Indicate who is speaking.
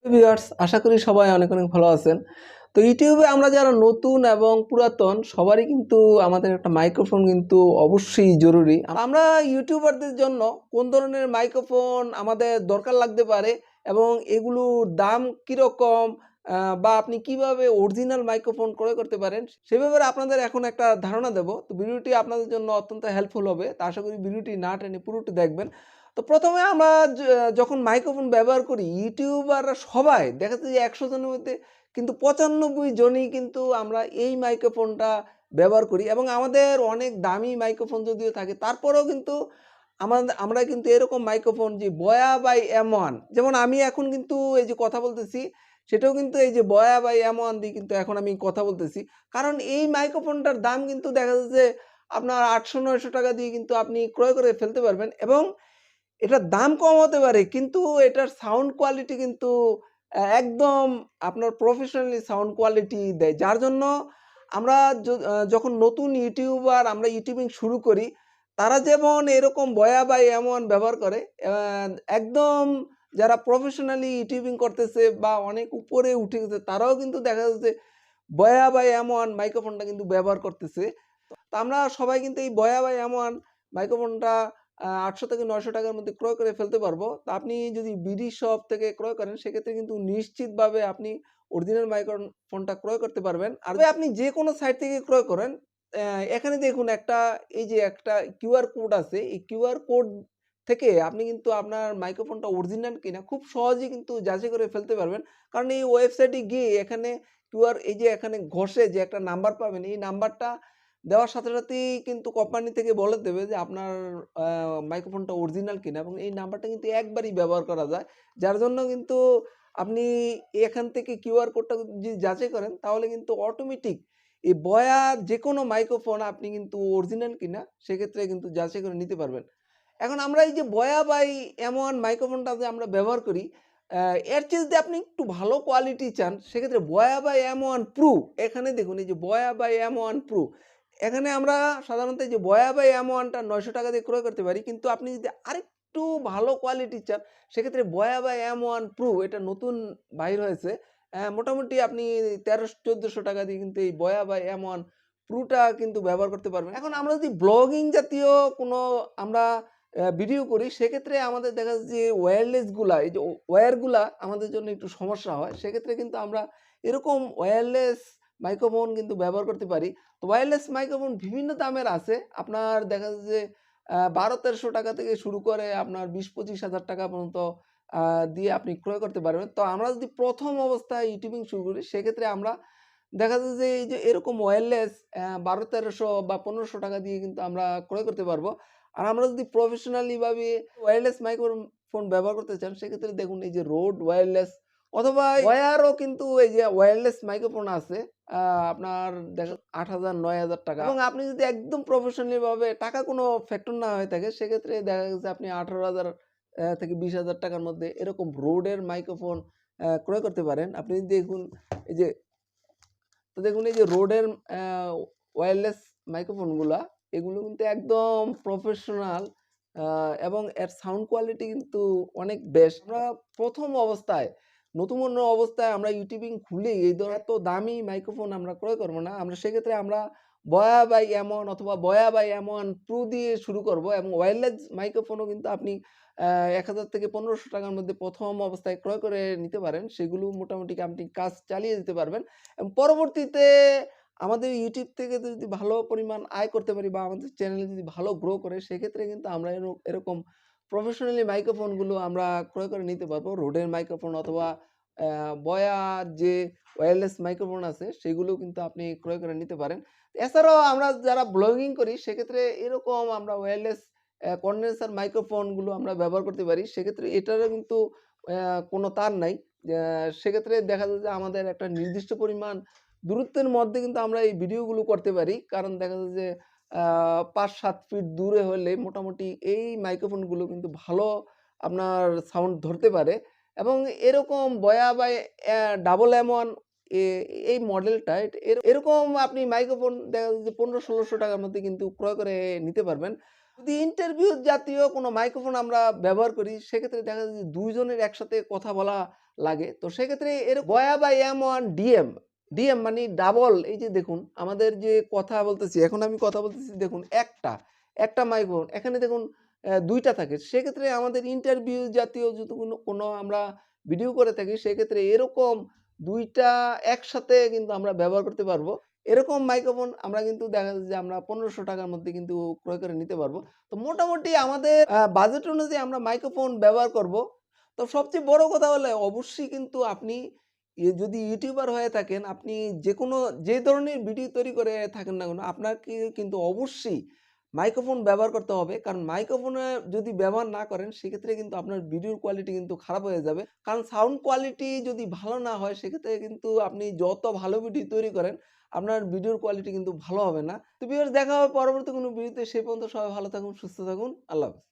Speaker 1: Viewers, আশা করি সবাই অনেক অনেক ভালো আছেন। তো ইউটিউবে আমরা যারা নতুন এবং পুরাতন সবারই কিন্তু আমাদের একটা মাইক্রোফোন কিন্তু অবশ্যই জরুরি। আমরা ইউটিউবারদের জন্য কোন ধরনের মাইক্রোফোন আমাদের দরকার লাগতে পারে এবং এগুলোর দাম কিরকম, বা আপনি কিভাবে অরিজিনাল মাইক্রোফোন ক্রয় করতে পারেন সে ব্যাপারে আপনাদের এখন একটা ধারণা দেব। তো ভিডিওটি আপনাদের জন্য অত্যন্ত হেল্পফুল হবে। তা আশা করি ভিডিওটি না টেনে পুরোটি দেখবেন। তো প্রথমে আমরা যখন মাইক্রোফোন ব্যবহার করি ইউটিউবাররা সবাই দেখা যাচ্ছে যে ১০০ জনের মধ্যে কিন্তু ৯৫ জনই কিন্তু আমরা এই মাইক্রোফোনটা ব্যবহার করি এবং আমাদের অনেক দামি মাইক্রোফোন যদিও থাকে তারপরেও কিন্তু আমরা কিন্তু এরকম মাইক্রোফোন যে বয়া বাই M1, যেমন আমি এখন কিন্তু এই যে কথা বলতেছি সেটাও কিন্তু এই যে বয়া বাই M1 দিয়ে কিন্তু এখন আমি কথা বলতেছি। কারণ এই মাইক্রোফোনটার দাম কিন্তু দেখা যাচ্ছে আপনার ৮০০-৯০০ টাকা দিয়ে কিন্তু আপনি ক্রয় করে ফেলতে পারবেন এবং এটার দাম কম হতে পারে কিন্তু এটার সাউন্ড কোয়ালিটি কিন্তু একদম আপনার প্রফেশনালি সাউন্ড কোয়ালিটি দেয়। যার জন্য আমরা যখন নতুন ইউটিউবার আমরা ইউটিউবিং শুরু করি, তারা যেমন এরকম বয়া বা এমন ব্যবহার করে, একদম যারা প্রফেশনালি ইউটিউবিং করতেছে বা অনেক উপরে উঠে গেছে তারাও কিন্তু দেখা যাচ্ছে বয়া বা এমন মাইক্রোফোনটা কিন্তু ব্যবহার করতেছে। তো আমরা সবাই কিন্তু এই বয়া বা এমন মাইক্রোফোনটা ৮০০ থেকে ৯০০ টাকার মধ্যে ক্রয় করে ফেলতে পারবো। তো আপনি যদি বিডি শপ থেকে ক্রয় করেন সেক্ষেত্রে কিন্তু নিশ্চিতভাবে আপনি অরিজিনাল মাইক্রোফোনটা ক্রয় করতে পারবেন। আর যদি আপনি যে কোনো সাইট থেকে ক্রয় করেন, এখানে দেখুন এই যে একটা কিউআর কোড আছে। এই কিউআর কোড থেকে আপনি কিন্তু আপনার মাইক্রোফোনটা অরিজিনাল কিনা খুব সহজেই কিন্তু যাচাই করে ফেলতে পারবেন। কারণ এই ওয়েবসাইটে গিয়ে এখানে এই যে এখানে ঘষে যে একটা নাম্বার পাবেন, এই নাম্বারটা দেওয়ার সাথে সাথেই কিন্তু কোম্পানি থেকে বলে দেবে যে আপনার আ মাইক্রোফোনটা অরিজিনাল কিনা এবং এই নাম্বারটা কিন্তু একবারই ব্যবহার করা যায়। যার জন্য কিন্তু আপনি এখান থেকে কিউআর কোডটা যদি যাচাই করেন তাহলে কিন্তু অটোমেটিক এই বয়ার যেকোনো মাইক্রোফোন আপনি কিন্তু অরিজিনাল কিনা সেক্ষেত্রে কিন্তু যাচাই করে নিতে পারবেন। এখন আমরা এই যে বয়া বাই M1 মাইক্রোফোনটা যে আমরা ব্যবহার করি, আ এর চেয়ে যদি আপনি একটু ভালো কোয়ালিটি চান সেক্ষেত্রে বয়া বাই M1 প্রো, এখানে দেখুন এই যে বয়া বাই M1 প্রো, এখানে আমরা সাধারণত এই যে বয়া বাই M1 টা ৯০০ টাকা দিয়ে ক্রয় করতে পারি। কিন্তু আপনি যদি আরেকটু ভালো কোয়ালিটি চান সেক্ষেত্রে বয়া বাই M1 প্রো এটা নতুন বাইর হয়েছে। মোটামুটি আপনি ১৩০০-১৪০০ টাকা দিয়ে কিন্তু এই বয়া বাই M1 প্রোটা কিন্তু ব্যবহার করতে পারবেন। এখন আমরা যদি ব্লগিং জাতীয় কোনো আমরা ভিডিও করি সেক্ষেত্রে আমাদের দেখা যাচ্ছে যে ওয়্যারলেস গুলা এই যে ওয়্যার গুলা আমাদের জন্য একটু সমস্যা হয়। সেক্ষেত্রে কিন্তু আমরা এরকম ওয়্যারলেস মাইক্রোফোন কিন্তু ব্যবহার করতে পারি। তো ওয়্যারলেস মাইক্রোফোন বিভিন্ন দামের আছে। আপনার দেখা যাচ্ছে যে ১২-১৩০০ টাকা থেকে শুরু করে আপনার ২০-২৫ হাজার টাকা পর্যন্ত আ দিয়ে আপনি ক্রয় করতে পারবেন। তো আমরা যদি ১ম অবস্থায় ইউটিউবিং শুরু করি সেক্ষেত্রে আমরা দেখা যায় যে এই যে এরকম ওয়্যারলেস ১২-১৩০০ বা ১৫০০ টাকা দিয়ে কিন্তু আমরা ক্রয় করতে পারবো। আর আমরা যদি প্রফেশনালি ভাবে ওয়্যারলেস মাইক্রোফোন ব্যবহার করতে চান সেক্ষেত্রে দেখুন এই যে রোড ওয়্যারলেস অথবা ওয়্যারও কিন্তু এই যে ওয়্যারলেস মাইক্রোফোন আছে। আ আপনার দেখা ৮,০০০ ৯,০০০ টাকা এবং আপনি যদি একদম প্রফেশনালি ভাবে টাকা কোনো ফ্যাক্টর না হয়ে থাকে সেক্ষেত্রে দেখা গেছে আপনি ১৮,০০০ থেকে ২০,০০০ টাকার মধ্যে এরকম রোডের মাইক্রোফোন ক্রয় করতে পারেন। আপনি দেখুন এই যে দেখুন এই যে রোডের অ্যা ওয়্যারলেস মাইক্রোফোনগুলা, এগুলো কিন্তু একদম প্রফেশনাল আ এবং এর সাউন্ড কোয়ালিটি কিন্তু অনেক বেস্ট। আমরা ১ম অবস্থায় নতুন অবস্থায় আমরা ইউটিউবিং খুলেই এই ধরনের এত দামি মাইক্রোফোন আমরা ক্রয় করব না। আমরা সেক্ষেত্রে আমরা বয়া বাই M1 অথবা বয়া বাই M1 প্রো দিয়ে শুরু করব এবং ওয়্যারলেস মাইক্রোফোনও কিন্তু আপনি ১,০০০ থেকে ১৫০০ টাকার মধ্যে ১ম অবস্থায় ক্রয় করে নিতে পারেন। সেগুলো মোটামুটি আপনি কাজ চালিয়ে যেতে পারবেন। এবং পরবর্তীতে আমাদের ইউটিউব থেকে যদি ভালো পরিমাণ আয় করতে পারি বা আমাদের চ্যানেল যদি ভালো গ্রো করে সেক্ষেত্রে কিন্তু আমরা এরকম প্রফেশনালি মাইক্রোফোনগুলো আমরা ক্রয় করে নিতে পারবো। রোডের মাইক্রোফোন অথবা বয়ার যে ওয়্যারলেস মাইক্রোফোন আছে সেগুলোও কিন্তু আপনি ক্রয় করে নিতে পারেন। এছাড়াও আমরা যারা ব্লগিং করি সেক্ষেত্রে এরকম আমরা ওয়্যারলেস কনডেন্সার মাইক্রোফোনগুলো আমরা ব্যবহার করতে পারি। সেক্ষেত্রে এটারও কিন্তু কোনো তার নাই। সেক্ষেত্রে দেখা যায় যে আমাদের একটা নির্দিষ্ট পরিমাণ দূরত্বের মধ্যে কিন্তু আমরা এই ভিডিওগুলো করতে পারি। কারণ দেখা যায় যে ৫-৭ ফিট দূরে হলে মোটামুটি এই মাইক্রোফোনগুলো কিন্তু ভালো আপনার সাউন্ড ধরতে পারে এবং এরকম বয়া বা ডাবল M1 এ এই মডেলটা এরকম আপনি মাইক্রোফোন দেখা যায় যে ১৫-১৬০০ টাকার মধ্যে কিন্তু ক্রয় করে নিতে পারবেন। যদি ইন্টারভিউ জাতীয় কোনো মাইক্রোফোন আমরা ব্যবহার করি সেক্ষেত্রে দেখা যায় যে ২ জনের একসাথে কথা বলা লাগে। তো সেক্ষেত্রে বয়া বা M1 DM, ডিএম মানে ডাবল। এই যে দেখুন আমাদের যে কথা বলতেছি, এখন আমি কথা বলতেছি দেখুন একটা মাইক্রোফোন এখানে দেখুন ২ টা থাকে। সেক্ষেত্রে আমাদের ইন্টারভিউ জাতীয় যদি কোনো আমরা ভিডিও করে থাকি সেক্ষেত্রে এরকম ২ টা একসাথে কিন্তু আমরা ব্যবহার করতে পারবো। এরকম মাইক্রোফোন আমরা কিন্তু দেখা যাচ্ছে যে আমরা ৳১৫০০ র মধ্যে কিন্তু ক্রয় করে নিতে পারবো। তো মোটামুটি আমাদের বাজেট অনুযায়ী আমরা মাইক্রোফোন ব্যবহার করব। তো সবচেয়ে বড় কথা হলো অবশ্যই কিন্তু আপনি যদি ইউটিউবার হয়ে থাকেন, আপনি যেকোনো যে ধরনের ভিডিও তৈরি করে থাকেন না কেন, আপনাকে কিন্তু অবশ্যই মাইক্রোফোন ব্যবহার করতে হবে। কারণ মাইক্রোফোনে যদি ব্যবহার না করেন সেক্ষেত্রে কিন্তু আপনার ভিডিওর কোয়ালিটি কিন্তু খারাপ হয়ে যাবে। কারণ সাউন্ড কোয়ালিটি যদি ভালো না হয় সেক্ষেত্রে কিন্তু আপনি যত ভালো ভিডিও তৈরি করেন, আপনার ভিডিওর কোয়ালিটি কিন্তু ভালো হবে না। তো ভিউয়ার্স দেখা হবে পরবর্তী কোনো ভিডিওতে। সে পর্যন্ত সবাই ভালো থাকুন, সুস্থ থাকুন। আল্লাহ হাফেজ।